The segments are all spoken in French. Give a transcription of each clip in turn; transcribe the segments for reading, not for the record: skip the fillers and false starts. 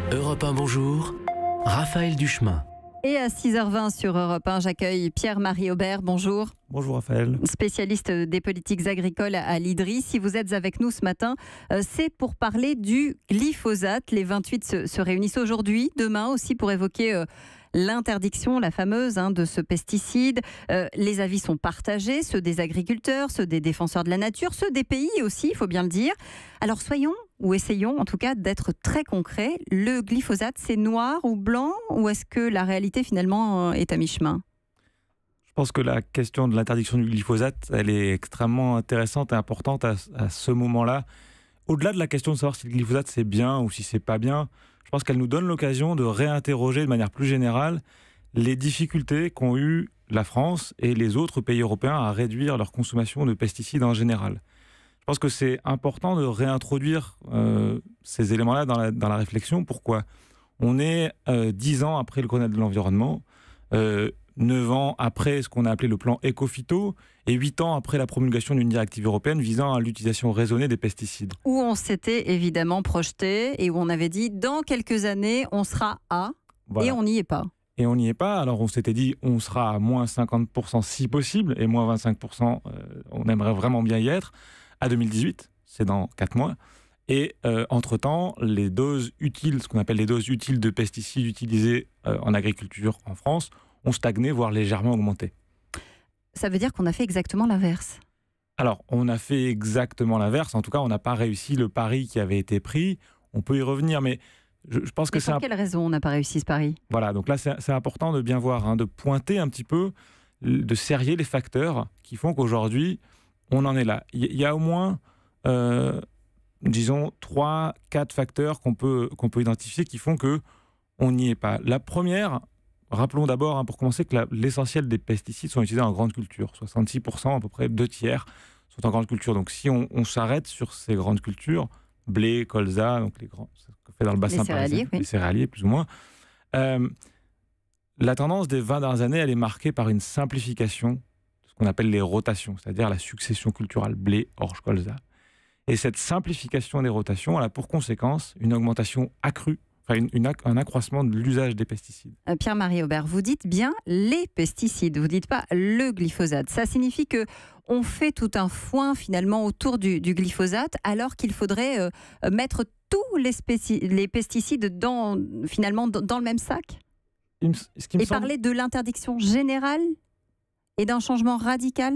Europe 1, bonjour. Raphaël Duchemin. Et à 6h20 sur Europe 1, j'accueille Pierre-Marie Aubert. Bonjour. Bonjour Raphaël. Spécialiste des politiques agricoles à l'IDRI. Si vous êtes avec nous ce matin, c'est pour parler du glyphosate. Les 28 se réunissent aujourd'hui, demain aussi pour évoquer l'interdiction, la fameuse, de ce pesticide. Les avis sont partagés, ceux des agriculteurs, ceux des défenseurs de la nature, ceux des pays aussi, il faut bien le dire. Alors soyons, ou essayons en tout cas d'être très concrets. Le glyphosate, c'est noir ou blanc, ou est-ce que la réalité finalement est à mi-chemin ? Je pense que la question de l'interdiction du glyphosate, elle est extrêmement intéressante et importante à ce moment-là. Au-delà de la question de savoir si le glyphosate c'est bien ou si c'est pas bien, je pense qu'elle nous donne l'occasion de réinterroger de manière plus générale les difficultés qu'ont eu la France et les autres pays européens à réduire leur consommation de pesticides en général. Je pense que c'est important de réintroduire ces éléments-là dans la réflexion. Pourquoi ? On est 10 ans après le Grenelle de l'environnement, 9 ans après ce qu'on a appelé le plan Éco-Phyto et 8 ans après la promulgation d'une directive européenne visant à l'utilisation raisonnée des pesticides. Où on s'était évidemment projeté et où on avait dit dans quelques années on sera à, voilà. Et on n'y est pas. Et on n'y est pas, alors on s'était dit on sera à moins 50% si possible et moins 25% on aimerait vraiment bien y être à 2018, c'est dans 4 mois. Et entre-temps, les doses utiles, ce qu'on appelle les doses utiles de pesticides utilisés en agriculture en France, ont stagné, voire légèrement augmenté. Ça veut dire qu'on a fait exactement l'inverse ? Alors, on a fait exactement l'inverse. En tout cas, on n'a pas réussi le pari qui avait été pris. On peut y revenir, mais je pense que c'est... Pour quelle raison on n'a pas réussi ce pari ? Voilà, donc là, c'est important de bien voir, de pointer un petit peu, de serrer les facteurs qui font qu'aujourd'hui, on en est là. Il y a au moins, disons, 3-4 facteurs qu'on peut identifier qui font qu'on n'y est pas. La première... Rappelons d'abord, pour commencer, que l'essentiel des pesticides sont utilisés en grande culture. 66%, à peu près 2 tiers, sont en grande culture. Donc si on s'arrête sur ces grandes cultures, blé, colza, donc les grands, ce qu'on fait dans le bassin parisien, les céréaliers plus ou moins, la tendance des 20 dernières années, elle est marquée par une simplification de ce qu'on appelle les rotations, c'est-à-dire la succession culturelle blé, orge, colza. Et cette simplification des rotations, elle a pour conséquence une augmentation accrue, un accroissement de l'usage des pesticides. Pierre-Marie Aubert, vous dites bien les pesticides, vous ne dites pas le glyphosate. Ça signifie qu'on fait tout un foin finalement autour du glyphosate alors qu'il faudrait mettre tous les pesticides dans le même sac ? Parler de l'interdiction générale et d'un changement radical ?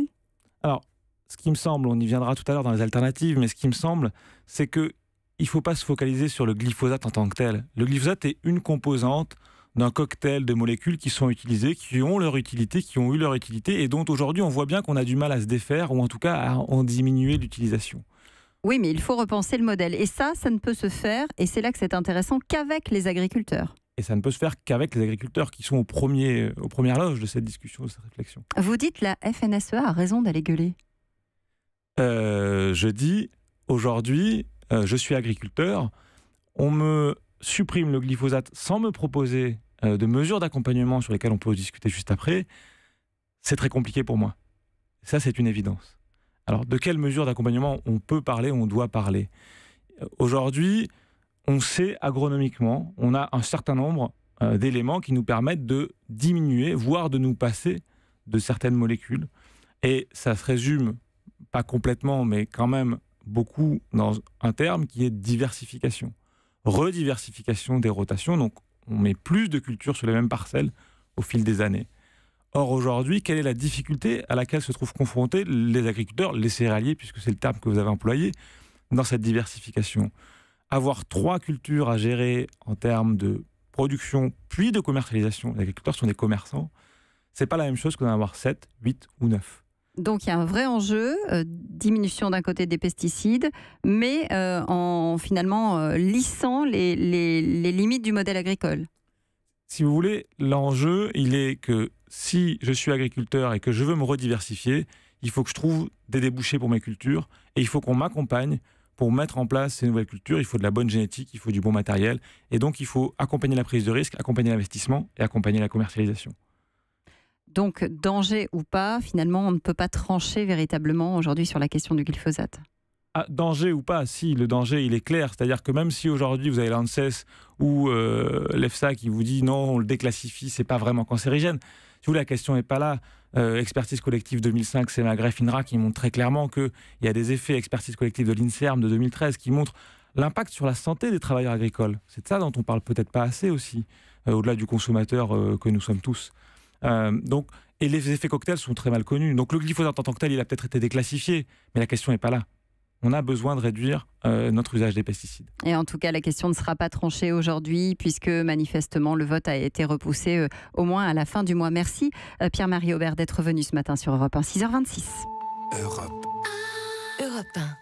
Alors, ce qui me semble, on y viendra tout à l'heure dans les alternatives, mais ce qui me semble, c'est que il ne faut pas se focaliser sur le glyphosate en tant que tel. Le glyphosate est une composante d'un cocktail de molécules qui sont utilisées, qui ont leur utilité, qui ont eu leur utilité, et dont aujourd'hui on voit bien qu'on a du mal à se défaire, ou en tout cas à en diminuer l'utilisation. Oui, mais il faut repenser le modèle. Et ça ne peut se faire, et c'est là que c'est intéressant, qu'avec les agriculteurs. Et ça ne peut se faire qu'avec les agriculteurs qui sont aux premières loges de cette discussion, de cette réflexion. Vous dites la FNSEA a raison d'aller gueuler. Je dis, aujourd'hui... je suis agriculteur, on me supprime le glyphosate sans me proposer de mesures d'accompagnement sur lesquelles on peut discuter juste après, c'est très compliqué pour moi. Ça, c'est une évidence. Alors, de quelles mesures d'accompagnement on peut parler, on doit parler ? Aujourd'hui, on sait agronomiquement, on a un certain nombre d'éléments qui nous permettent de diminuer, voire de nous passer de certaines molécules. Et ça se résume, pas complètement, mais quand même, beaucoup dans un terme qui est diversification. Rediversification des rotations, donc on met plus de cultures sur les mêmes parcelles au fil des années. Or aujourd'hui, quelle est la difficulté à laquelle se trouvent confrontés les agriculteurs, les céréaliers, puisque c'est le terme que vous avez employé, dans cette diversification ? Avoir 3 cultures à gérer en termes de production puis de commercialisation, les agriculteurs sont des commerçants, c'est pas la même chose que d'en avoir 7, 8 ou 9. Donc il y a un vrai enjeu, diminution d'un côté des pesticides, mais en finalement lissant les limites du modèle agricole. Si vous voulez, l'enjeu, il est que si je suis agriculteur et que je veux me rediversifier, il faut que je trouve des débouchés pour mes cultures et il faut qu'on m'accompagne pour mettre en place ces nouvelles cultures. Il faut de la bonne génétique, il faut du bon matériel et donc il faut accompagner la prise de risque, accompagner l'investissement et accompagner la commercialisation. Donc, danger ou pas, finalement, on ne peut pas trancher véritablement aujourd'hui sur la question du glyphosate. danger ou pas, si, le danger, il est clair. C'est-à-dire que même si aujourd'hui, vous avez l'ANSES ou l'EFSA qui vous dit non, on le déclassifie, c'est pas vraiment cancérigène. Si vous voulez, la question n'est pas là. Expertise collective 2005, c'est Magref INRA qui montre très clairement qu'il y a des effets. Expertise collective de l'INSERM de 2013 qui montre l'impact sur la santé des travailleurs agricoles. C'est de ça dont on parle peut-être pas assez aussi, au-delà du consommateur que nous sommes tous. Et les effets cocktails sont très mal connus. Donc le glyphosate en tant que tel, il a peut-être été déclassifié, mais la question n'est pas là. On a besoin de réduire notre usage des pesticides. Et en tout cas, la question ne sera pas tranchée aujourd'hui, puisque manifestement, le vote a été repoussé au moins à la fin du mois. Merci Pierre-Marie Aubert d'être venu ce matin sur Europe 1, 6h26. Europe 1.